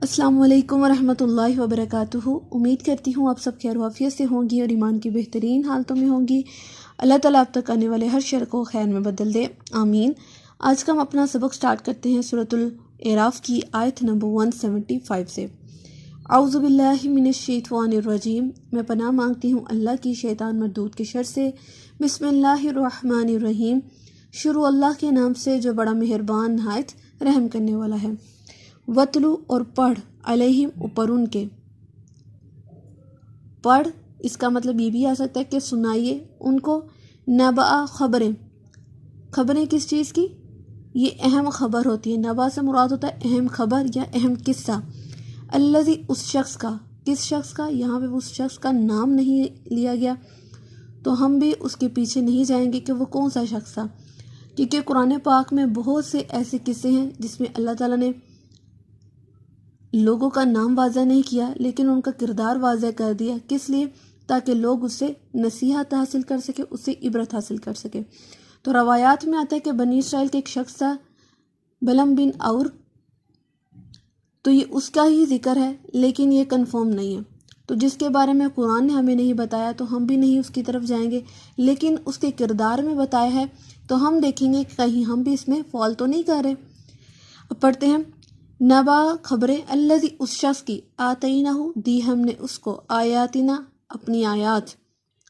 السلام علیکم ورحمۃ اللہ وبرکاتہ۔ امید کرتی ہوں آپ سب خیر و عافیت سے ہوں گی اور ایمان کی بہترین حالتوں میں ہوں گی۔ اللہ تعالیٰ آپ تک آنے والے ہر شر کو خیر میں بدل دے، آمین۔ آج کا ہم اپنا سبق سٹارٹ کرتے ہیں سورۃ الاعراف کی آیت نمبر 175 سے۔ اعوذ باللہ من الشیطان الرجیم، میں پناہ مانگتی ہوں اللہ کی شیطان مردود کے شر سے۔ بسم اللہ الرحمن الرحیم، شروع اللہ کے نام سے جو بڑا مہربان نہایت رحم کرنے والا ہے۔ وَاتْلُو اور پڑھ، علیہم اوپر ان کے، پڑھ اس کا مطلب یہ بھی آ سکتا ہے کہ سنائیے ان کو، نبأ خبریں، خبریں کس چیز کی؟ یہ اہم خبر ہوتی ہے۔ نبأ سے مراد ہوتا ہے اہم خبر یا اہم قصہ۔ الذی، اس شخص کا، کس شخص کا؟ یہاں پہ اس شخص کا نام نہیں لیا گیا تو ہم بھی اس کے پیچھے نہیں جائیں گے کہ وہ کون سا شخص تھا، کیونکہ قرآن پاک میں بہت سے ایسے قصے ہیں جس میں اللہ تعالیٰ نے لوگوں کا نام واضح نہیں کیا لیکن ان کا کردار واضح کر دیا۔ کس لیے؟ تاکہ لوگ اس سے نصیحت حاصل کر سکے، اس سے عبرت حاصل کر سکے۔ تو روایات میں آتا ہے کہ بنی اسرائیل کے ایک شخص تھا بلم بن اور، تو یہ اس کا ہی ذکر ہے لیکن یہ کنفرم نہیں ہے۔ تو جس کے بارے میں قرآن نے ہمیں نہیں بتایا تو ہم بھی نہیں اس کی طرف جائیں گے، لیکن اس کے کردار میں بتایا ہے تو ہم دیکھیں گے کہ کہیں ہم بھی اس میں فال تو نہیں کر رہے۔ اب پڑھتے ہیں، نبا خبریں، الذی، اس شخص کی، آتینہ دی ہم نے اس کو، آیاتنا اپنی آیات،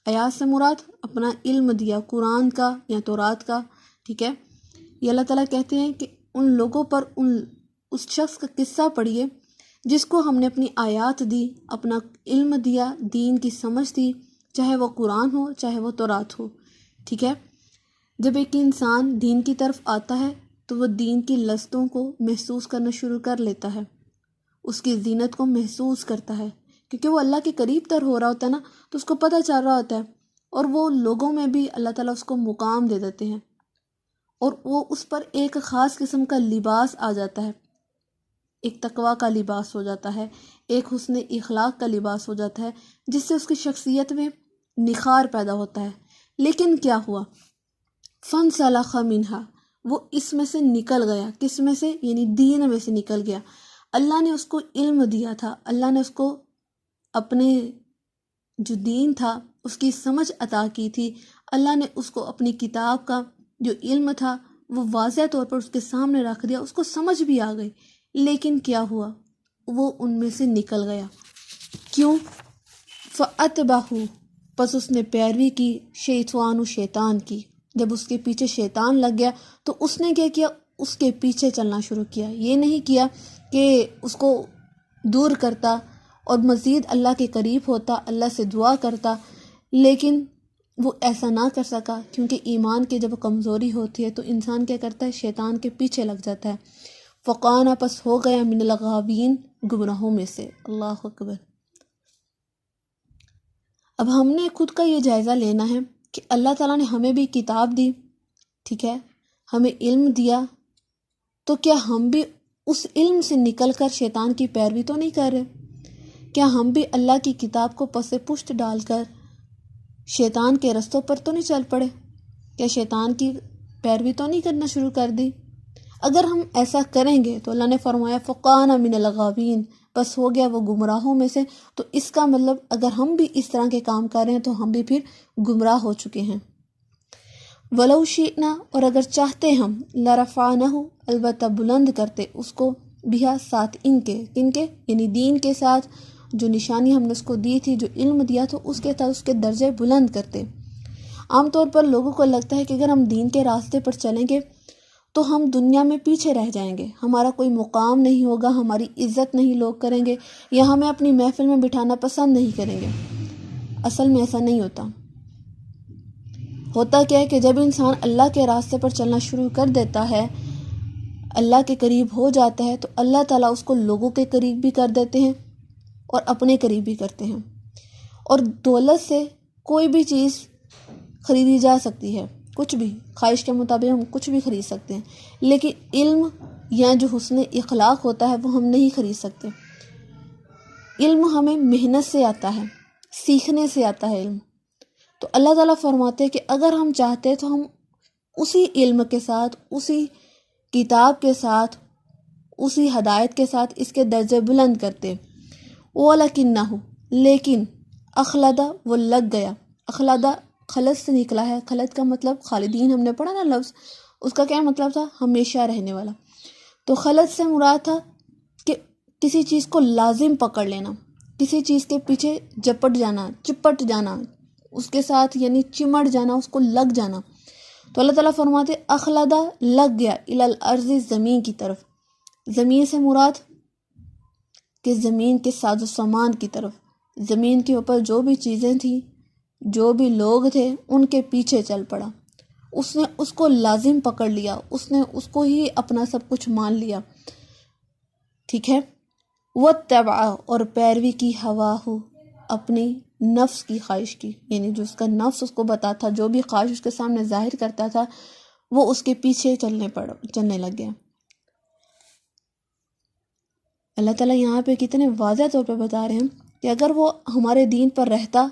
آیات سے مراد اپنا علم دیا، قرآن کا یا تورات کا، ٹھیک ہے۔ یہ اللہ تعالیٰ کہتے ہیں کہ ان لوگوں پر اس شخص کا قصہ پڑھیے جس کو ہم نے اپنی آیات دی، اپنا علم دیا، دین کی سمجھ دی، چاہے وہ قرآن ہو چاہے وہ تورات ہو، ٹھیک ہے۔ جب ایک انسان دین کی طرف آتا ہے تو وہ دین کی لذتوں کو محسوس کرنا شروع کر لیتا ہے، اس کی زینت کو محسوس کرتا ہے، کیونکہ وہ اللہ کے قریب تر ہو رہا ہوتا ہے نا، تو اس کو پتہ چل رہا ہوتا ہے، اور وہ لوگوں میں بھی اللہ تعالیٰ اس کو مقام دے دیتے ہیں، اور وہ اس پر ایک خاص قسم کا لباس آ جاتا ہے، ایک تقویٰ کا لباس ہو جاتا ہے، ایک حسن اخلاق کا لباس ہو جاتا ہے، جس سے اس کی شخصیت میں نکھار پیدا ہوتا ہے۔ لیکن کیا ہوا؟ فَانْسَلَخَ مِنْهَا، وہ اس میں سے نکل گیا، کس میں سے؟ یعنی دین میں سے نکل گیا۔ اللہ نے اس کو علم دیا تھا، اللہ نے اس کو اپنے جو دین تھا اس کی سمجھ عطا کی تھی، اللہ نے اس کو اپنی کتاب کا جو علم تھا وہ واضح طور پر اس کے سامنے رکھ دیا، اس کو سمجھ بھی آ گئی، لیکن کیا ہوا؟ وہ ان میں سے نکل گیا۔ کیوں؟ فَأَتْبَعَهُ، پس اس نے پیروی کی، شیطان کی، جب اس کے پیچھے شیطان لگ گیا تو اس نے کیا کیا؟ اس کے پیچھے چلنا شروع کیا۔ یہ نہیں کیا کہ اس کو دور کرتا اور مزید اللہ کے قریب ہوتا، اللہ سے دعا کرتا، لیکن وہ ایسا نہ کر سکا، کیونکہ ایمان کی جب کمزوری ہوتی ہے تو انسان کیا کرتا ہے؟ شیطان کے پیچھے لگ جاتا ہے۔ فَقَانَ، پس ہو گیا، من الغاوین، گمراہوں میں سے۔ اللہ اکبر۔ اب ہم نے خود کا یہ جائزہ لینا ہے کہ اللہ تعالیٰ نے ہمیں بھی کتاب دی، ٹھیک ہے، ہمیں علم دیا، تو کیا ہم بھی اس علم سے نکل کر شیطان کی پیروی تو نہیں کر رہے؟ کیا ہم بھی اللہ کی کتاب کو پس پشت ڈال کر شیطان کے رستوں پر تو نہیں چل پڑے؟ کیا شیطان کی پیروی تو نہیں کرنا شروع کر دی؟ اگر ہم ایسا کریں گے تو اللہ نے فرمایا فَقَانَ مِنَ الْغَاوِينَ، بس ہو گیا وہ گمراہوں میں سے۔ تو اس کا مطلب اگر ہم بھی اس طرح کے کام کر رہے ہیں تو ہم بھی پھر گمراہ ہو چکے ہیں۔ وَلَوْ شِئْنَا، اور اگر چاہتے ہم، لَرَفَعْنَهُ، البتہ بلند کرتے اس کو، بہا، ساتھ ان کے، کن کے؟ یعنی دین کے ساتھ، جو نشانی ہم نے اس کو دی تھی، جو علم دیا تو اس کے ساتھ اس کے درجے بلند کرتے۔ عام طور پر لوگوں کو لگتا ہے کہ اگر ہم دین کے راستے پر چلیں گے تو ہم دنیا میں پیچھے رہ جائیں گے، ہمارا کوئی مقام نہیں ہوگا، ہماری عزت نہیں لوگ کریں گے، یا ہمیں اپنی محفل میں بٹھانا پسند نہیں کریں گے۔ اصل میں ایسا نہیں ہوتا۔ ہوتا کیا ہے کہ جب انسان اللہ کے راستے پر چلنا شروع کر دیتا ہے، اللہ کے قریب ہو جاتا ہے، تو اللہ تعالیٰ اس کو لوگوں کے قریب بھی کر دیتے ہیں اور اپنے قریب بھی کرتے ہیں۔ اور دولت سے کوئی بھی چیز خریدی جا سکتی ہے، کچھ بھی، خواہش کے مطابق ہم کچھ بھی خرید سکتے ہیں، لیکن علم یا جو حسن اخلاق ہوتا ہے وہ ہم نہیں خرید سکتے۔ علم ہمیں محنت سے آتا ہے، سیکھنے سے آتا ہے علم۔ تو اللہ تعالیٰ فرماتے ہیں کہ اگر ہم چاہتے تو ہم اسی علم کے ساتھ، اسی کتاب کے ساتھ، اسی ہدایت کے ساتھ اس کے درجے بلند کرتے۔ وَلَكِنَّهُ لیکن اخلدہ وہ لگ گیا، اخلدہ خلد سے نکلا ہے، خلد کا مطلب خالدین ہم نے پڑھا نا لفظ، اس کا کیا مطلب تھا؟ ہمیشہ رہنے والا۔ تو خلد سے مراد تھا کہ کسی چیز کو لازم پکڑ لینا، کسی چیز کے پیچھے جپٹ جانا، چپٹ جانا، اس کے ساتھ یعنی چمٹ جانا، اس کو لگ جانا۔ تو اللہ تعالیٰ فرماتے اخلدہ لگ گیا الی الارض زمین کی طرف، زمین سے مراد کہ زمین کے ساز و سامان کی طرف، زمین کے اوپر جو بھی چیزیں تھیں، جو بھی لوگ تھے، ان کے پیچھے چل پڑا، اس نے اس کو لازم پکڑ لیا، اس نے اس کو ہی اپنا سب کچھ مان لیا، ٹھیک ہے۔ وَاتَّبَعَ اور پیروی کی ہواہ اپنی نفس کی خواہش کی، یعنی جو اس کا نفس اس کو بتا تھا، جو بھی خواہش اس کے سامنے ظاہر کرتا تھا، وہ اس کے پیچھے چلنے لگ گیا۔ اللہ تعالیٰ یہاں پہ کتنے واضح طور پہ بتا رہے ہیں کہ اگر وہ ہمارے دین پر رہتا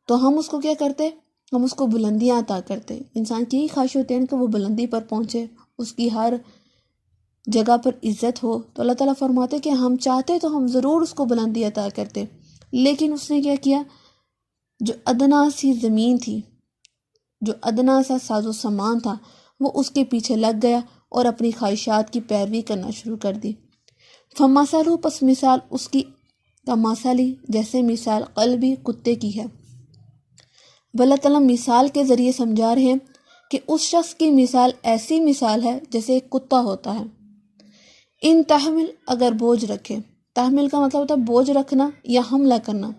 تو ہم اس کو کیا کرتے؟ ہم اس کو بلندیاں عطا کرتے۔ انسان کی ہی خواہش ہوتی ہے کہ وہ بلندی پر پہنچے، اس کی ہر جگہ پر عزت ہو، تو اللہ تعالیٰ فرماتے کہ ہم چاہتے تو ہم ضرور اس کو بلندی عطا کرتے، لیکن اس نے کیا کیا؟ جو ادنا سی زمین تھی، جو ادنا سا ساز و سامان تھا، وہ اس کے پیچھے لگ گیا اور اپنی خواہشات کی پیروی کرنا شروع کر دی۔ فمثلہ پس مثال اس کی کمثلی جیسے مثال قلبی کتے کی ہے۔ اللہ تعالیٰ مثال کے ذریعے سمجھا رہے ہیں کہ اس شخص کی مثال ایسی مثال ہے جیسے ایک کتا ہوتا ہے۔ ان تحمل اگر بوجھ رکھے، تحمل کا مطلب ہوتا ہے بوجھ رکھنا یا حملہ کرنا،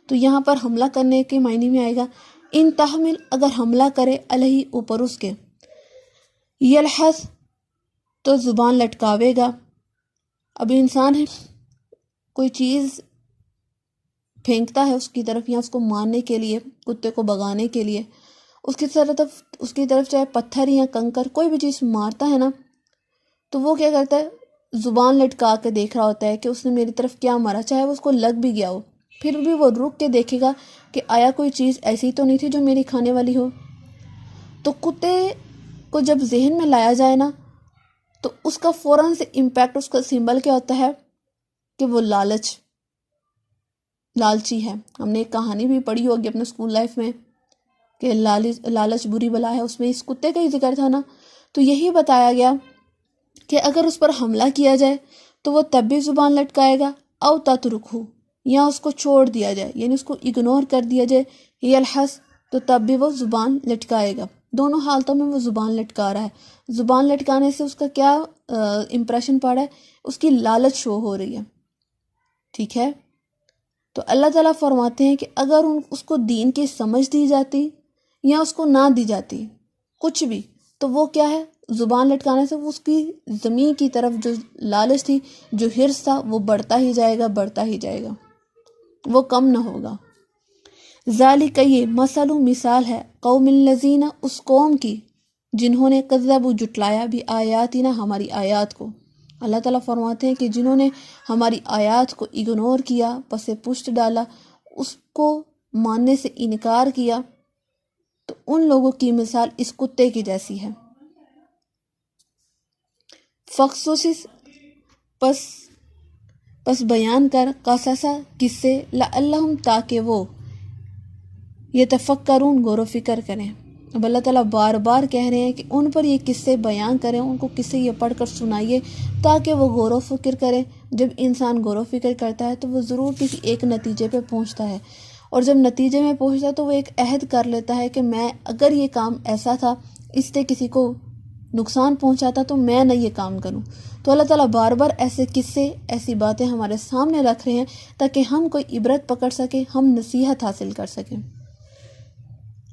تو یہاں پر حملہ کرنے کے معنی میں آئے گا ان تحمل اگر حملہ کرے علیہ اوپر اس کے، یلحظ تو زبان لٹکاوے گا۔ اب انسان ہے کوئی چیز پھینکتا ہے اس کی طرف یا اس کو مارنے کے لیے، کتے کو بھگانے کے لیے، اس کی طرف چاہے پتھر یا کنکر کوئی بھی چیز مارتا ہے نا، تو وہ کیا کرتا ہے؟ زبان لٹکا کے دیکھ رہا ہوتا ہے کہ اس نے میری طرف کیا مارا، چاہے وہ اس کو لگ بھی گیا ہو، پھر بھی وہ رک کے دیکھے گا کہ آیا کوئی چیز ایسی تو نہیں تھی جو میری کھانے والی ہو۔ تو کتے کو جب ذہن میں لایا جائے نا، تو اس کا فوراً سے امپیکٹ، اس کا سمبل کیا ہوتا ہے کہ وہ لالچی ہے۔ ہم نے ایک کہانی بھی پڑھی ہوگی اپنے اسکول لائف میں کہ لالچ بری بلا ہے، اس میں اس کتے کا ہی ذکر تھا نا۔ تو یہی بتایا گیا کہ اگر اس پر حملہ کیا جائے تو وہ تب بھی زبان لٹکائے گا، او تترکہ یا اس کو چھوڑ دیا جائے، یعنی اس کو اگنور کر دیا جائے، یلحظ تو تب بھی وہ زبان لٹکائے گا۔ دونوں حالتوں میں وہ زبان لٹکا رہا ہے۔ زبان لٹکانے سے اس کا کیا امپریشن پڑا ہے؟ اس کی لالچ شو ہو رہی ہے، ٹھیک ہے۔ تو اللہ تعالیٰ فرماتے ہیں کہ اگر اس کو دین کی سمجھ دی جاتی یا اس کو نہ دی جاتی کچھ بھی، تو وہ کیا ہے؟ زبان لٹکانے سے اس کی زمین کی طرف جو لالچ تھی، جو حرص تھا، وہ بڑھتا ہی جائے گا، بڑھتا ہی جائے گا، وہ کم نہ ہوگا۔ ذالک یہ مثال ہے قوم الذین اس قوم کی جنہوں نے کذبوا جٹلایا بھی آیاتنا ہماری آیات کو۔ اللہ تعالیٰ فرماتے ہیں کہ جنہوں نے ہماری آیات کو اگنور کیا، پس پشت ڈالا، اس کو ماننے سے انکار کیا، تو ان لوگوں کی مثال اس کتے کی جیسی ہے۔ فقصص پس بیان کر قصصا قصے لعلہم تاکہ وہ یتفکرون غور و فکر کریں۔ اب اللہ تعالیٰ بار بار کہہ رہے ہیں کہ ان پر یہ قصے بیان کریں، ان کو قصے یہ پڑھ کر سنائیے تاکہ وہ غور و فکر کریں۔ جب انسان غور و فکر کرتا ہے تو وہ ضرور کسی ایک نتیجے پہ پہنچتا ہے، اور جب نتیجے میں پہنچتا ہے تو وہ ایک عہد کر لیتا ہے کہ میں اگر یہ کام ایسا تھا، اس سے کسی کو نقصان پہنچاتا تو میں نہ یہ کام کروں۔ تو اللہ تعالیٰ بار بار ایسے قصے، ایسی باتیں ہمارے سامنے رکھ رہے ہیں تاکہ ہم کوئی عبرت پکڑ سکیں، ہم نصیحت حاصل کر سکیں۔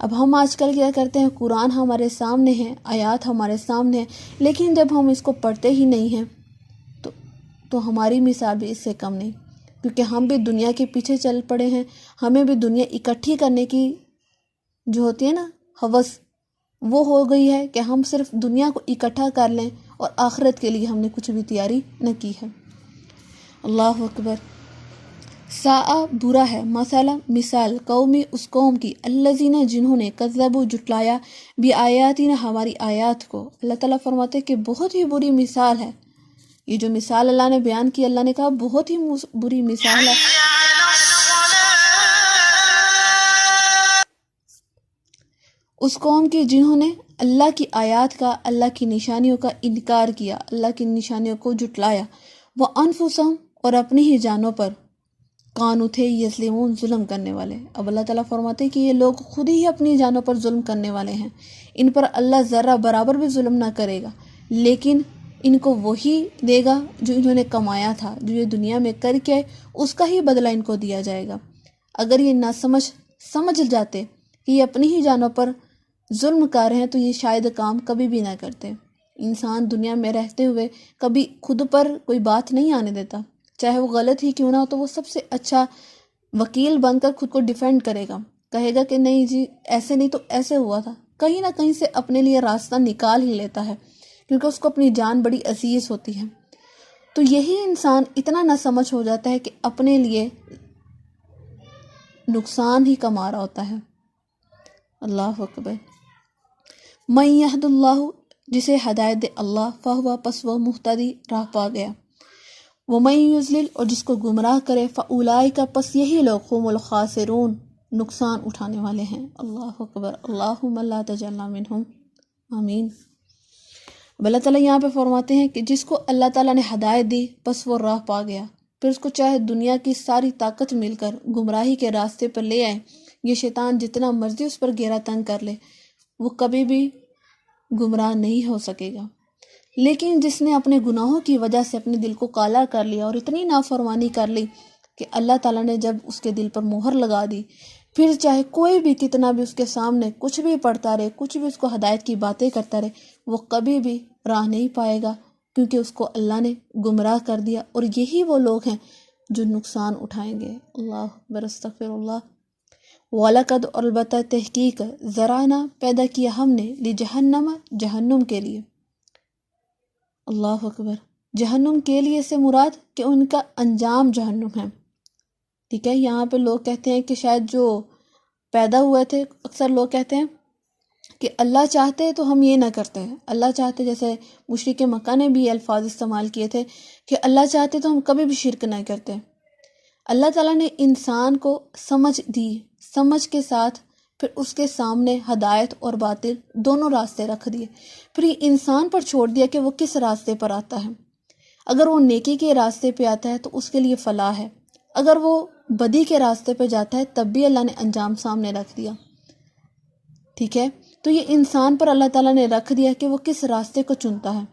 اب ہم آج کل کیا کرتے ہیں؟ قرآن ہمارے سامنے ہے، آیات ہمارے سامنے ہیں، لیکن جب ہم اس کو پڑھتے ہی نہیں ہیں تو ہماری مثال بھی اس سے کم نہیں، کیونکہ ہم بھی دنیا کے پیچھے چل پڑے ہیں۔ ہمیں بھی دنیا اکٹھی کرنے کی جو ہوتی ہے نا ہوس، وہ ہو گئی ہے کہ ہم صرف دنیا کو اکٹھا کر لیں اور آخرت کے لیے ہم نے کچھ بھی تیاری نہ کی ہے۔ اللہ اکبر۔ ساء برا ہے مثلا مثال قومی اس قوم کی الذین جنہوں نے کذبوا جٹلایا بھی آیاتنا ہماری آیات کو۔ اللہ تعالیٰ فرماتے کہ بہت ہی بری مثال ہے یہ جو مثال اللہ نے بیان کی، اللہ نے کہا بہت ہی بری مثال ہے اس قوم کی جنہوں نے اللہ کی آیات کا، اللہ کی نشانیوں کا انکار کیا، اللہ کی نشانیوں کو جھٹلایا، وہ انفسہم اور اپنی ہی جانوں پر، کانو تھے یظلمون ظلم کرنے والے۔ اب اللہ تعالیٰ فرماتے ہیں کہ یہ لوگ خود ہی اپنی جانوں پر ظلم کرنے والے ہیں، ان پر اللہ ذرہ برابر بھی ظلم نہ کرے گا، لیکن ان کو وہی دے گا جو انہوں نے کمایا تھا، جو یہ دنیا میں کر کے اس کا ہی بدلہ ان کو دیا جائے گا۔ اگر یہ نہ سمجھ جاتے کہ یہ اپنی ہی جانوں پر ظلم کر رہے ہیں تو یہ شاید کام کبھی بھی نہ کرتے۔ انسان دنیا میں رہتے ہوئے کبھی خود پر کوئی بات نہیں آنے دیتا، چاہے وہ غلط ہی کیوں نہ ہو، تو وہ سب سے اچھا وکیل بن کر خود کو ڈیفینڈ کرے گا، کہے گا کہ نہیں جی ایسے نہیں تو ایسے ہوا تھا، کہیں نہ کہیں سے اپنے لیے راستہ نکال ہی لیتا ہے، کیونکہ اس کو اپنی جان بڑی عزیز ہوتی ہے۔ تو یہی انسان اتنا نہ سمجھ ہو جاتا ہے کہ اپنے لیے نقصان ہی کما رہا ہوتا ہے۔ اللہ اکبر۔ من یہد اللہ، جسے ہدایت دے اللہ، فہو پس وہ مہتدی، راہ پا گیا۔ ومن یضلل، اور جس کو گمراہ کرے، فاولئک، پس یہی لوگ هم الخاسرون، نقصان اٹھانے والے ہیں۔ اللہ اکبر۔ اللہم لا تجعلنا منہم، آمین۔ اب اللہ تعالیٰ یہاں پہ فرماتے ہیں کہ جس کو اللہ تعالیٰ نے ہدایت دی پس وہ راہ پا گیا، پھر اس کو چاہے دنیا کی ساری طاقت مل کر گمراہی کے راستے پر لے آئے، یہ شیطان جتنا مرضی اس پر گھیرا تنگ کر لے، وہ کبھی بھی گمراہ نہیں ہو سکے گا۔ لیکن جس نے اپنے گناہوں کی وجہ سے اپنے دل کو کالا کر لیا اور اتنی نافرمانی کر لی کہ اللہ تعالیٰ نے جب اس کے دل پر مہر لگا دی، پھر چاہے کوئی بھی کتنا بھی اس کے سامنے کچھ بھی پڑھتا رہے، کچھ بھی اس کو ہدایت کی باتیں کرتا رہے، وہ کبھی بھی راہ نہیں پائے گا، کیونکہ اس کو اللہ نے گمراہ کر دیا، اور یہی وہ لوگ ہیں جو نقصان اٹھائیں گے۔ اللہ اکبر، استغفر اللہ۔ وَلَقَدْ، اور البتہ تحقیق، ذرانہ پیدا کیا ہم نے، لِجَہَنَّمَ، جہنم کے لیے۔ اللہ اکبر۔ جہنم کے لیے سے مراد کہ ان کا انجام جہنم ہے، ٹھیک ہے۔ یہاں پہ لوگ کہتے ہیں کہ شاید جو پیدا ہوئے تھے، اکثر لوگ کہتے ہیں کہ اللہ چاہتے تو ہم یہ نہ کرتے، اللہ چاہتے، جیسے مشرک مکہ نے بھی یہ الفاظ استعمال کیے تھے کہ اللہ چاہتے تو ہم کبھی بھی شرک نہ کرتے۔ اللہ تعالیٰ نے انسان کو سمجھ دی، سمجھ کے ساتھ پھر اس کے سامنے ہدایت اور باطل دونوں راستے رکھ دیے، پھر یہ انسان پر چھوڑ دیا کہ وہ کس راستے پر آتا ہے۔ اگر وہ نیکی کے راستے پہ آتا ہے تو اس کے لیے فلاح ہے، اگر وہ بدی کے راستے پہ جاتا ہے تب بھی اللہ نے انجام سامنے رکھ دیا، ٹھیک ہے۔ تو یہ انسان پر اللہ تعالیٰ نے رکھ دیا کہ وہ کس راستے کو چنتا ہے۔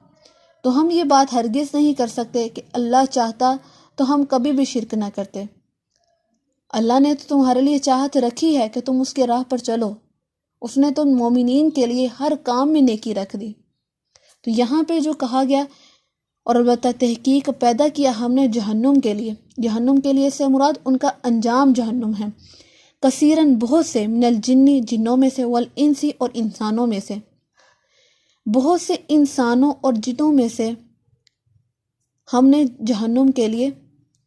تو ہم یہ بات ہرگز نہیں کر سکتے کہ اللہ چاہتا تو ہم کبھی بھی شرک نہ کرتے۔ اللہ نے تو تمہارے لیے چاہت رکھی ہے کہ تم اس کے راہ پر چلو، اس نے تو مومنین کے لیے ہر کام میں نیکی رکھ دی۔ تو یہاں پہ جو کہا گیا، اور البتہ تحقیق پیدا کیا ہم نے جہنم کے لیے، جہنم کے لیے سے مراد ان کا انجام جہنم ہے، کثیراً بہت سے، من الجنی جنوں میں سے، والانسی اور انسانوں میں سے، بہت سے انسانوں اور جنوں میں سے ہم نے جہنم کے لیے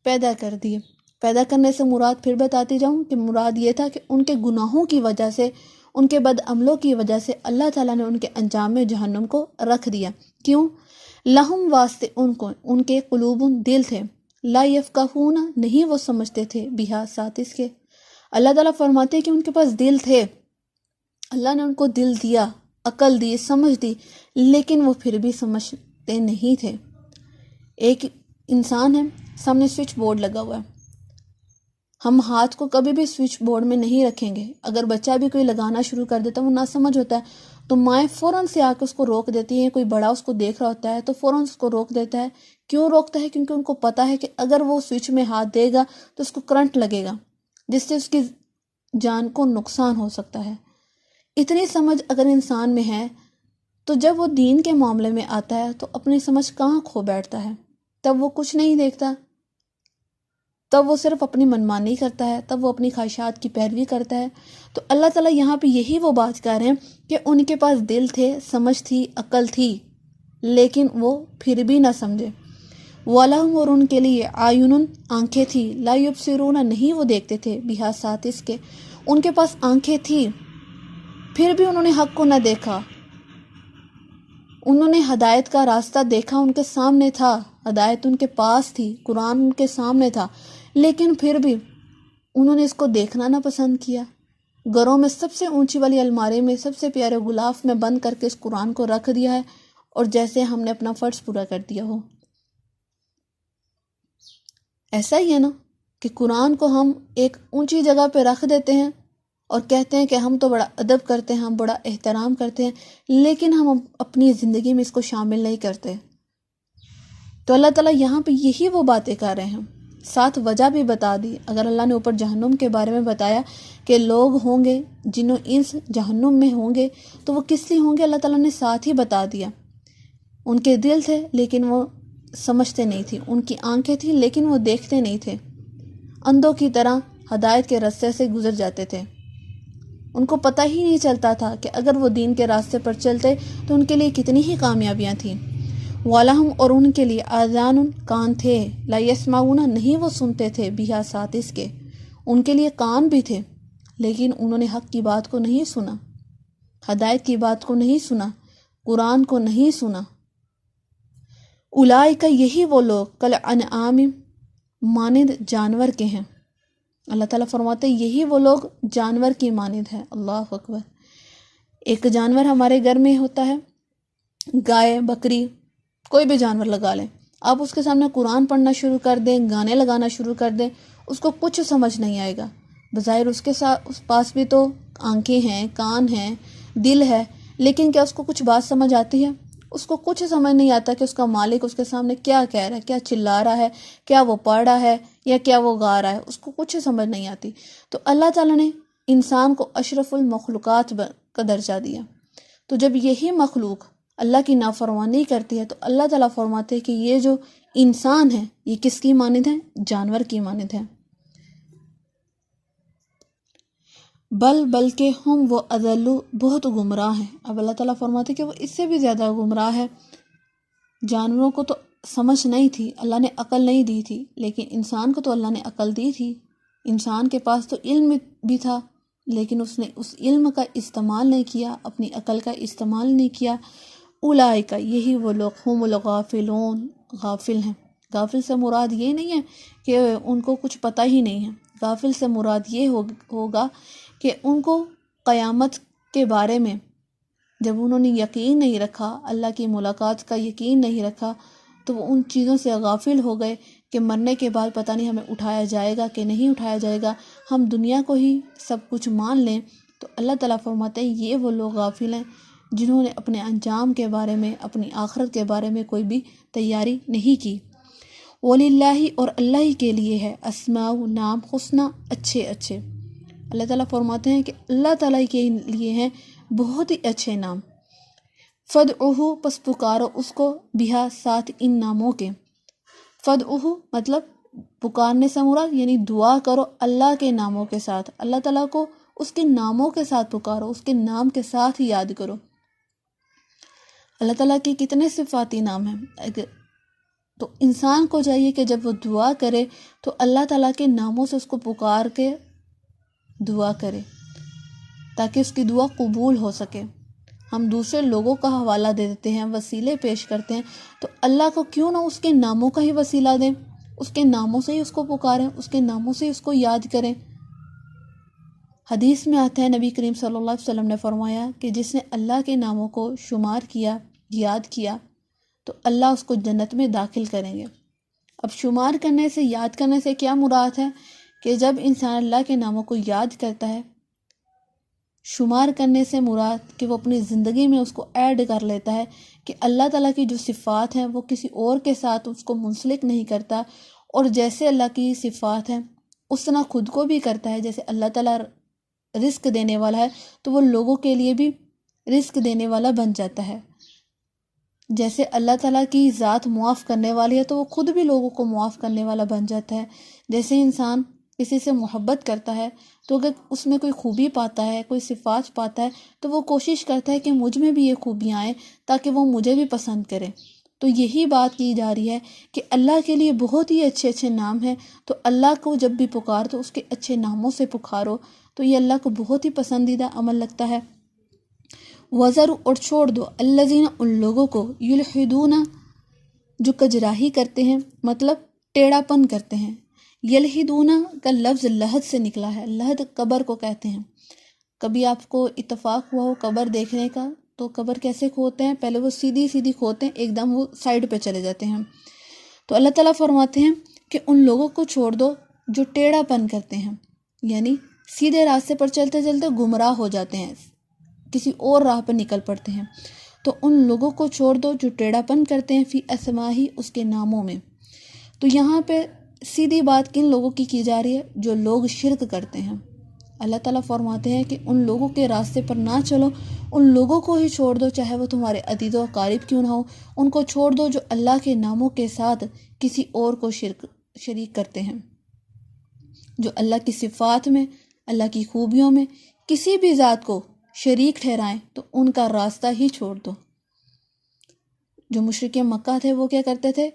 پیدا کر دیے۔ پیدا کرنے سے مراد پھر بتاتی جاؤں کہ مراد یہ تھا کہ ان کے گناہوں کی وجہ سے، ان کے بد عملوں کی وجہ سے اللہ تعالیٰ نے ان کے انجام میں جہنم کو رکھ دیا۔ کیوں؟ لہم، واسطے ان کو، ان کے قلوب، دل تھے، لا یفقہون، نہیں وہ سمجھتے تھے، بہا، ساتھ اس کے۔ اللہ تعالیٰ فرماتے ہیں کہ ان کے پاس دل تھے، اللہ نے ان کو دل دیا، عقل دی، سمجھ دی، لیکن وہ پھر بھی سمجھتے نہیں تھے۔ ایک انسان ہے، سامنے سوئچ بورڈ لگا ہوا ہے، ہم ہاتھ کو کبھی بھی سوئچ بورڈ میں نہیں رکھیں گے۔ اگر بچہ بھی کوئی لگانا شروع کر دیتا ہے، وہ نہ سمجھ ہوتا ہے، تو مائیں فوراً سے آ کے اس کو روک دیتی ہیں۔ کوئی بڑا اس کو دیکھ رہا ہوتا ہے تو فوراً اس کو روک دیتا ہے۔ کیوں روکتا ہے؟ کیونکہ ان کو پتہ ہے کہ اگر وہ سوئچ میں ہاتھ دے گا تو اس کو کرنٹ لگے گا، جس سے اس کی جان کو نقصان ہو سکتا ہے۔ اتنی سمجھ اگر انسان میں ہے تو جب وہ دین کے معاملے میں آتا ہے تو اپنی سمجھ کہاں کھو بیٹھتا ہے، تب وہ کچھ نہیں دیکھتا، تب وہ صرف اپنی منمانی کرتا ہے، تب وہ اپنی خواہشات کی پیروی کرتا ہے۔ تو اللہ تعالیٰ یہاں پہ یہی وہ بات کر رہے ہیں کہ ان کے پاس دل تھے، سمجھ تھی، عقل تھی، لیکن وہ پھر بھی نہ سمجھے۔ وَلَهُمْ، اور ان کے لیے، عَيُنٌ، آنکھیں تھی، لَا يُبْصِرُونَ، نہیں وہ دیکھتے تھے، بِهَا، ساتھ اس کے۔ ان کے پاس آنکھیں تھی، پھر بھی انہوں نے حق کو نہ دیکھا، انہوں نے ہدایت کا راستہ دیکھا، ان کے سامنے تھا، ہدایت ان کے پاس تھی، قرآن ان کے سامنے تھا، لیکن پھر بھی انہوں نے اس کو دیکھنا نہ پسند کیا۔ گھروں میں سب سے اونچی والی الماری میں سب سے پیارے غلاف میں بند کر کے اس قرآن کو رکھ دیا ہے، اور جیسے ہم نے اپنا فرض پورا کر دیا ہو۔ ایسا ہی ہے نا کہ قرآن کو ہم ایک اونچی جگہ پہ رکھ دیتے ہیں اور کہتے ہیں کہ ہم تو بڑا ادب کرتے ہیں، ہم بڑا احترام کرتے ہیں، لیکن ہم اپنی زندگی میں اس کو شامل نہیں کرتے۔ تو اللہ تعالیٰ یہاں پہ یہی وہ باتیں کر رہے ہیں، ساتھ وجہ بھی بتا دی۔ اگر اللہ نے اوپر جہنم کے بارے میں بتایا کہ لوگ ہوں گے جن و انس جہنم میں ہوں گے، تو وہ کس لیے ہوں گے اللہ تعالیٰ نے ساتھ ہی بتا دیا۔ ان کے دل تھے لیکن وہ سمجھتے نہیں تھے، ان کی آنکھیں تھیں لیکن وہ دیکھتے نہیں تھے، اندھوں کی طرح ہدایت کے راستے سے گزر جاتے تھے۔ ان کو پتہ ہی نہیں چلتا تھا کہ اگر وہ دین کے راستے پر چلتے تو ان کے لیے کتنی ہی کامیابیاں تھیں۔ وَلَهُمْ اور ان کے لیے آذان کان تھے، لا يسمعون نہیں وہ سنتے تھے، بہا ساتھ اس کے، ان کے لیے کان بھی تھے لیکن انہوں نے حق کی بات کو نہیں سنا، ہدایت کی بات کو نہیں سنا، قرآن کو نہیں سنا۔ اولئک یہی وہ لوگ کالانعام مانند جانور کے ہیں۔ اللہ تعالیٰ فرماتے ہیں یہی وہ لوگ جانور کی مانند ہے۔ اللہ اکبر۔ ایک جانور ہمارے گھر میں ہوتا ہے، گائے، بکری، کوئی بھی جانور لگا لیں، آپ اس کے سامنے قرآن پڑھنا شروع کر دیں، گانے لگانا شروع کر دیں، اس کو کچھ سمجھ نہیں آئے گا۔ بظاہر اس کے ساتھ اس پاس بھی تو آنکھیں ہیں، کان ہیں، دل ہے، لیکن کیا اس کو کچھ بات سمجھ آتی ہے؟ اس کو کچھ سمجھ نہیں آتا کہ اس کا مالک اس کے سامنے کیا کہہ رہا ہے، کیا چلا رہا ہے، کیا وہ پڑھ رہا ہے یا کیا وہ گا رہا ہے، اس کو کچھ سمجھ نہیں آتی۔ تو اللہ تعالیٰ نے انسان کو اشرف المخلوقات کا درجہ دیا۔ تو جب یہی مخلوق اللہ کی نافرمانی کرتی ہے تو اللہ تعالیٰ فرماتے ہیں کہ یہ جو انسان ہے یہ کس کی مانند ہے؟ جانور کی مانند ہے۔ بلکہ ہم وہ اضلوا بہت گمراہ ہیں۔ اب اللہ تعالیٰ فرماتے ہیں کہ وہ اس سے بھی زیادہ گمراہ ہے۔ جانوروں کو تو سمجھ نہیں تھی، اللہ نے عقل نہیں دی تھی، لیکن انسان کو تو اللہ نے عقل دی تھی۔ انسان کے پاس تو علم بھی تھا لیکن اس نے اس علم کا استعمال نہیں کیا، اپنی عقل کا استعمال نہیں کیا۔ اولئک یہی وہ لوگ ہم الغافلون غافل ہیں۔ غافل سے مراد یہ نہیں ہے کہ ان کو کچھ پتہ ہی نہیں ہے، غافل سے مراد یہ ہوگا کہ ان کو قیامت کے بارے میں جب انہوں نے یقین نہیں رکھا، اللہ کی ملاقات کا یقین نہیں رکھا، تو وہ ان چیزوں سے غافل ہو گئے کہ مرنے کے بعد پتہ نہیں ہمیں اٹھایا جائے گا کہ نہیں اٹھایا جائے گا، ہم دنیا کو ہی سب کچھ مان لیں۔ تو اللہ تعالیٰ فرماتے ہیں یہ وہ لوگ غافل ہیں جنہوں نے اپنے انجام کے بارے میں، اپنی آخرت کے بارے میں کوئی بھی تیاری نہیں کی۔ وَلِلَّهِ اور اللہ ہی کے لیے ہے اسماء نام حسنی اچھے اچھے۔ اللہ تعالیٰ فرماتے ہیں کہ اللہ تعالیٰ کے لیے ہیں بہت ہی اچھے نام۔ فَادْعُوهُ پس پکارو اس کو، بہا ساتھ ان ناموں کے۔ فَادْعُوهُ مطلب پکارنے سے مراد یعنی دعا کرو اللہ کے ناموں کے ساتھ، اللہ تعالیٰ کو اس کے ناموں کے ساتھ پکارو، اس کے نام کے ساتھ ہی یاد کرو۔ اللہ تعالیٰ کے کتنے صفاتی نام ہیں، تو انسان کو چاہیے کہ جب وہ دعا کرے تو اللہ تعالیٰ کے ناموں سے اس کو پکار کے دعا کرے تاکہ اس کی دعا قبول ہو سکے۔ ہم دوسرے لوگوں کا حوالہ دے دیتے ہیں، وسیلے پیش کرتے ہیں، تو اللہ کو کیوں نہ اس کے ناموں کا ہی وسیلہ دیں، اس کے ناموں سے ہی اس کو پکاریں، اس کے ناموں سے ہی اس کو یاد کریں۔ حدیث میں آتا ہے نبی کریم صلی اللہ علیہ وسلم نے فرمایا کہ جس نے اللہ کے ناموں کو شمار کیا، یاد کیا، تو اللہ اس کو جنت میں داخل کریں گے۔ اب شمار کرنے سے، یاد کرنے سے کیا مراد ہے کہ جب انسان اللہ کے ناموں کو یاد کرتا ہے، شمار کرنے سے مراد کہ وہ اپنی زندگی میں اس کو ایڈ کر لیتا ہے کہ اللہ تعالیٰ کی جو صفات ہیں وہ کسی اور کے ساتھ اس کو منسلک نہیں کرتا، اور جیسے اللہ کی صفات ہیں اس طرح خود کو بھی کرتا ہے۔ جیسے اللہ تعالیٰ رزق دینے والا ہے تو وہ لوگوں کے لیے بھی رزق دینے والا بن جاتا ہے۔ جیسے اللہ تعالیٰ کی ذات معاف کرنے والی ہے تو وہ خود بھی لوگوں کو معاف کرنے والا بن جاتا ہے۔ جیسے انسان کسی سے محبت کرتا ہے تو اگر اس میں کوئی خوبی پاتا ہے، کوئی صفات پاتا ہے، تو وہ کوشش کرتا ہے کہ مجھ میں بھی یہ خوبیاں آئیں تاکہ وہ مجھے بھی پسند کرے۔ تو یہی بات کی جا رہی ہے کہ اللہ کے لیے بہت ہی اچھے اچھے نام ہیں، تو اللہ کو جب بھی پکار تو اس کے اچھے ناموں سے پکارو، تو یہ اللہ کو بہت ہی پسندیدہ عمل لگتا ہے۔ وزر اور چھوڑ دو الذین ان لوگوں کو یلحدون جو کجراہی کرتے ہیں، مطلب ٹیڑھا پن کرتے ہیں۔ یلحدون کا لفظ لحد سے نکلا ہے، لحد قبر کو کہتے ہیں۔ کبھی آپ کو اتفاق ہوا ہو قبر دیکھنے کا، تو قبر کیسے کھودتے ہیں؟ پہلے وہ سیدھی سیدھی کھودتے ہیں، ایک دم وہ سائڈ پہ چلے جاتے ہیں۔ تو اللہ تعالیٰ فرماتے ہیں کہ ان لوگوں کو چھوڑ دو جو ٹیڑھا پن کرتے ہیں، یعنی سیدھے راستے پر چلتے چلتے گمراہ ہو جاتے ہیں، کسی اور راہ پر نکل پڑتے ہیں۔ تو ان لوگوں کو چھوڑ دو جو ٹیڑھا پن کرتے ہیں، فی اسماہی اس کے ناموں میں۔ تو یہاں پہ سیدھی بات کن لوگوں کی جا رہی ہے؟ جو لوگ شرک کرتے ہیں۔ اللہ تعالیٰ فرماتے ہیں کہ ان لوگوں کے راستے پر نہ چلو، ان لوگوں کو ہی چھوڑ دو، چاہے وہ تمہارے عزیز و اقارب کیوں نہ ہو، ان کو چھوڑ دو جو اللہ کے ناموں کے ساتھ کسی اور کو شریک کرتے ہیں، جو اللہ کی صفات میں، اللہ کی خوبیوں میں کسی بھی ذات کو شریک ٹھہرائیں، تو ان کا راستہ ہی چھوڑ دو۔ جو مشرکین مکہ تھے وہ کیا کرتے تھے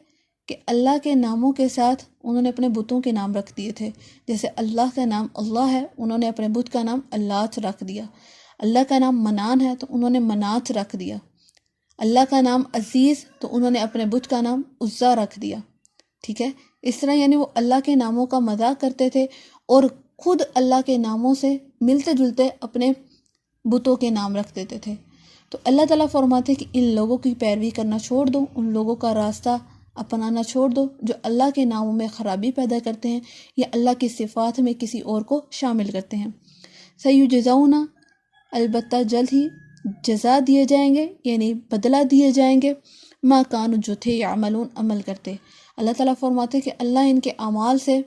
کہ اللہ کے ناموں کے ساتھ انہوں نے اپنے بتوں کے نام رکھ دیے تھے۔ جیسے اللہ کا نام اللہ ہے، انہوں نے اپنے بت کا نام اللات رکھ دیا۔ اللہ کا نام منان ہے تو انہوں نے منات رکھ دیا۔ اللہ کا نام عزیز تو انہوں نے اپنے بت کا نام عزا رکھ دیا۔ ٹھیک ہے، اس طرح یعنی وہ اللہ کے ناموں کا مذاق کرتے تھے اور خود اللہ کے ناموں سے ملتے جلتے اپنے بتوں کے نام رکھ دیتے تھے۔ تو اللہ تعالیٰ فرماتے کہ ان لوگوں کی پیروی کرنا چھوڑ دو، ان لوگوں کا راستہ اپنانا چھوڑ دو جو اللہ کے ناموں میں خرابی پیدا کرتے ہیں یا اللہ کی صفات میں کسی اور کو شامل کرتے ہیں۔ سیجزون البتہ جلد ہی جزا دیے جائیں گے، یعنی بدلہ دیے جائیں گے، ما کانوا جو تھے یعملون عمل کرتے۔ اللہ تعالیٰ فرماتے کہ اللہ ان کے اعمال سے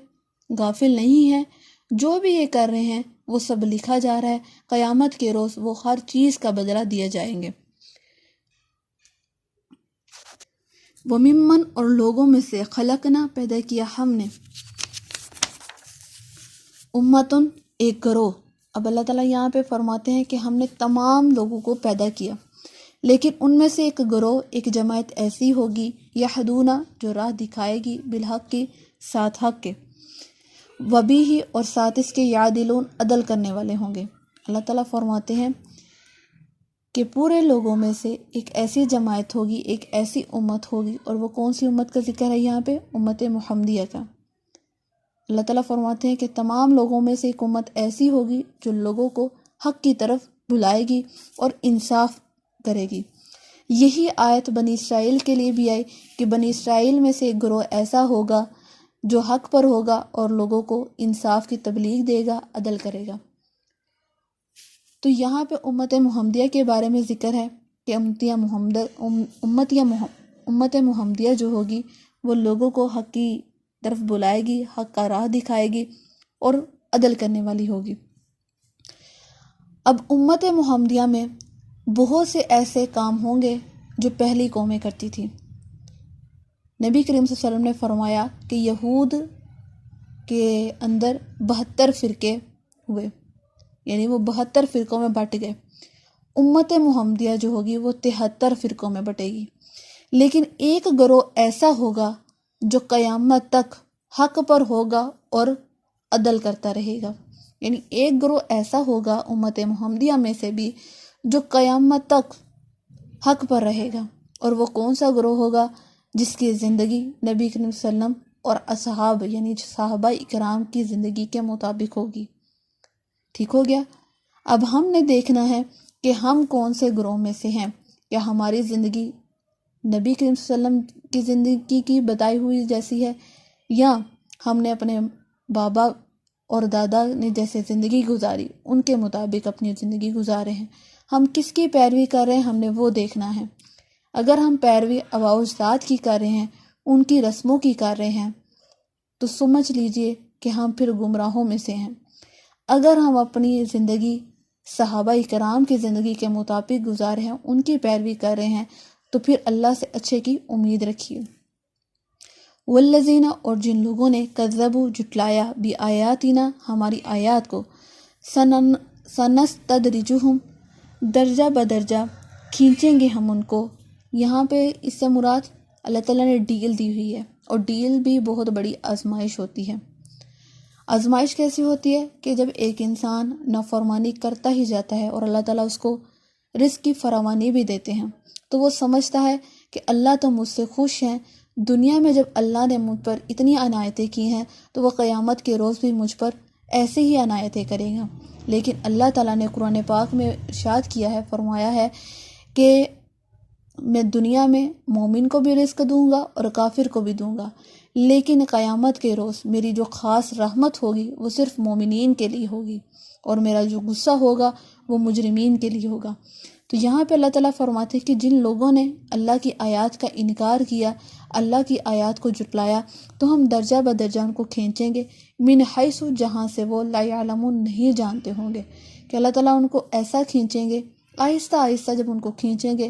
غافل نہیں ہے، جو بھی یہ کر رہے ہیں وہ سب لکھا جا رہا ہے، قیامت کے روز وہ ہر چیز کا بدلہ دیے جائیں گے۔ وَمِمَّن اور لوگوں میں سے خلقنا پیدا کیا ہم نے، امتن ایک گروہ۔ اب اللہ تعالیٰ یہاں پہ فرماتے ہیں کہ ہم نے تمام لوگوں کو پیدا کیا، لیکن ان میں سے ایک گروہ، ایک جماعت ایسی ہوگی یہدونا جو راہ دکھائے گی بالحق کی ساتھ حق کے، وبیہ اور ساتھ اس کے یعدلون عدل کرنے والے ہوں گے۔ اللہ تعالیٰ فرماتے ہیں کہ پورے لوگوں میں سے ایک ایسی جماعت ہوگی، ایک ایسی امت ہوگی، اور وہ کون سی امت کا ذکر ہے یہاں پہ؟ امت محمدیہ کا۔ اللہ تعالیٰ فرماتے ہیں کہ تمام لوگوں میں سے ایک امت ایسی ہوگی جو لوگوں کو حق کی طرف بلائے گی اور انصاف کرے گی۔ یہی آیت بنی اسرائیل کے لیے بھی آئی کہ بنی اسرائیل میں سے ایک گروہ ایسا ہوگا جو حق پر ہوگا اور لوگوں کو انصاف کی تبلیغ دے گا، عدل کرے گا۔ تو یہاں پہ امت محمدیہ کے بارے میں ذکر ہے کہ امت محمدیہ جو ہوگی وہ لوگوں کو حق کی طرف بلائے گی، حق کا راہ دکھائے گی اور عدل کرنے والی ہوگی۔ اب امت محمدیہ میں بہت سے ایسے کام ہوں گے جو پہلی قومیں کرتی تھی۔ نبی کریم صلی اللہ علیہ وسلم نے فرمایا کہ یہود کے اندر 72 فرقے ہوئے، یعنی وہ 72 فرقوں میں بٹ گئے۔ امت محمدیہ جو ہوگی وہ 73 فرقوں میں بٹے گی، لیکن ایک گروہ ایسا ہوگا جو قیامت تک حق پر ہوگا اور عدل کرتا رہے گا۔ یعنی ایک گروہ ایسا ہوگا امت محمدیہ میں سے بھی جو قیامت تک حق پر رہے گا، اور وہ کون سا گروہ ہوگا؟ جس کی زندگی نبی کریم صلی اللہ علیہ وسلم اور اصحاب یعنی صحابہ اکرام کی زندگی کے مطابق ہوگی۔ ٹھیک ہو گیا؟ اب ہم نے دیکھنا ہے کہ ہم کون سے گروہ میں سے ہیں۔ کیا ہماری زندگی نبی کریم صلی اللہ علیہ وسلم کی زندگی کی بتائی ہوئی جیسی ہے، یا ہم نے اپنے بابا اور دادا نے جیسے زندگی گزاری ان کے مطابق اپنی زندگی گزارے ہیں؟ ہم کس کی پیروی کر رہے ہیں، ہم نے وہ دیکھنا ہے۔ اگر ہم پیروی آباء و اجداد کی کر رہے ہیں، ان کی رسموں کی کر رہے ہیں، تو سمجھ لیجئے کہ ہم پھر گمراہوں میں سے ہیں۔ اگر ہم اپنی زندگی صحابہ اکرام کی زندگی کے مطابق گزارے ہیں، ان کی پیروی کر رہے ہیں، تو پھر اللہ سے اچھے کی امید رکھیے۔ والذین اور جن لوگوں نے کذبوا جھٹلایا بآیاتنا ہماری آیات کو، سنستدرجہم درجہ بدرجہ کھینچیں گے ہم ان کو۔ یہاں پہ اس سے مراد اللہ تعالیٰ نے ڈیل دی ہوئی ہے، اور ڈیل بھی بہت بڑی آزمائش ہوتی ہے۔ آزمائش کیسی ہوتی ہے کہ جب ایک انسان نافرمانی کرتا ہی جاتا ہے اور اللہ تعالیٰ اس کو رزق کی فراوانی بھی دیتے ہیں۔ تو وہ سمجھتا ہے کہ اللہ تو مجھ سے خوش ہیں، دنیا میں جب اللہ نے مجھ پر اتنی عنایتیں کی ہیں تو وہ قیامت کے روز بھی مجھ پر ایسے ہی عنایتیں کرے گا۔ لیکن اللہ تعالیٰ نے قرآن پاک میں ارشاد کیا ہے، فرمایا ہے کہ میں دنیا میں مومن کو بھی رزق دوں گا اور کافر کو بھی دوں گا، لیکن قیامت کے روز میری جو خاص رحمت ہوگی وہ صرف مومنین کے لیے ہوگی، اور میرا جو غصہ ہوگا وہ مجرمین کے لیے ہوگا۔ تو یہاں پہ اللہ تعالیٰ فرماتے ہیں کہ جن لوگوں نے اللہ کی آیات کا انکار کیا، اللہ کی آیات کو جھٹلایا، تو ہم درجہ بدرجہ ان کو کھینچیں گے، من حیث، جہاں سے وہ لا یعلمون، نہیں جانتے ہوں گے، کہ اللہ تعالیٰ ان کو ایسا کھینچیں گے، آہستہ آہستہ جب ان کو کھینچیں گے،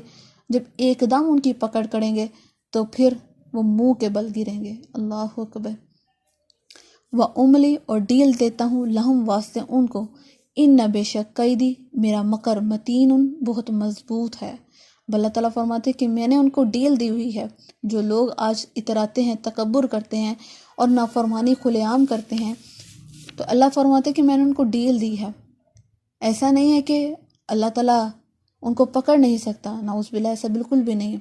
جب ایک دم ان کی پکڑ کریں گے تو پھر وہ منہ کے بل گریں گے۔ اللہ اکبر۔ وَأُمْلِي، اور ڈیل دیتا ہوں، لہم، واسطے ان کو، ان بے شک قیدی، میرا مکر، متین، بہت مضبوط ہے۔ اللہ تعالیٰ فرماتے کہ میں نے ان کو ڈیل دی ہوئی ہے۔ جو لوگ آج اتراتے ہیں، تکبر کرتے ہیں اور نافرمانی کھلے عام کرتے ہیں، تو اللہ فرماتے کہ میں نے ان کو ڈیل دی ہے۔ ایسا نہیں ہے کہ اللہ تعالیٰ ان کو پکڑ نہیں سکتا، نعوذ باللہ، ایسا بالکل بھی نہیں۔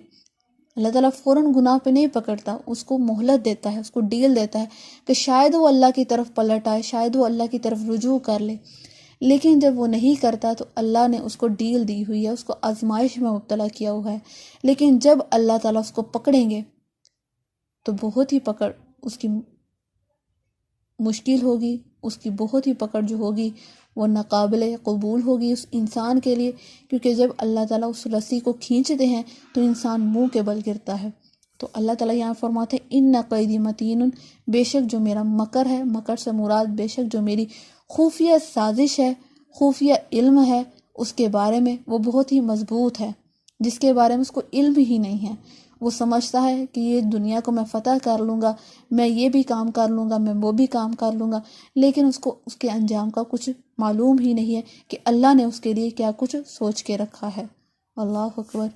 اللہ تعالیٰ فوراً گناہ پہ نہیں پکڑتا، اس کو مہلت دیتا ہے، اس کو ڈیل دیتا ہے کہ شاید وہ اللہ کی طرف پلٹ آئے، شاید وہ اللہ کی طرف رجوع کر لے۔ لیکن جب وہ نہیں کرتا تو اللہ نے اس کو ڈیل دی ہوئی ہے، اس کو آزمائش میں مبتلا کیا ہوا ہے۔ لیکن جب اللہ تعالیٰ اس کو پکڑیں گے تو بہت ہی پکڑ اس کی مشکل ہوگی، اس کی بہت ہی پکڑ جو ہوگی وہ ناقابل قبول ہوگی اس انسان کے لیے، کیونکہ جب اللہ تعالیٰ اس رسی کو کھینچتے ہیں تو انسان منہ کے بل گرتا ہے۔ تو اللہ تعالیٰ یہاں فرماتے ہیں ان قیدی متین، بے شک جو میرا مکر ہے، مکر سے مراد بے شک جو میری خفیہ سازش ہے، خفیہ علم ہے، اس کے بارے میں وہ بہت ہی مضبوط ہے، جس کے بارے میں اس کو علم ہی نہیں ہے۔ وہ سمجھتا ہے کہ یہ دنیا کو میں فتح کر لوں گا، میں یہ بھی کام کر لوں گا، میں وہ بھی کام کر لوں گا، لیکن اس کو اس کے انجام کا کچھ معلوم ہی نہیں ہے کہ اللہ نے اس کے لیے کیا کچھ سوچ کے رکھا ہے۔ اللہ اکبر۔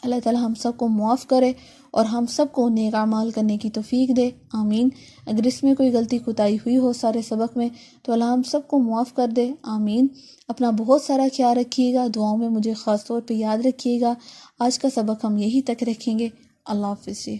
اللہ تعالیٰ ہم سب کو معاف کرے اور ہم سب کو نیک اعمال کرنے کی توفیق دے، آمین۔ اگر اس میں کوئی غلطی کوتاہی ہوئی ہو سارے سبق میں تو اللہ ہم سب کو معاف کر دے، آمین۔ اپنا بہت سارا خیال رکھیے گا، دعاؤں میں مجھے خاص طور پہ یاد رکھیے گا۔ آج کا سبق ہم یہی تک رکھیں گے۔ اللہ حافظ جی۔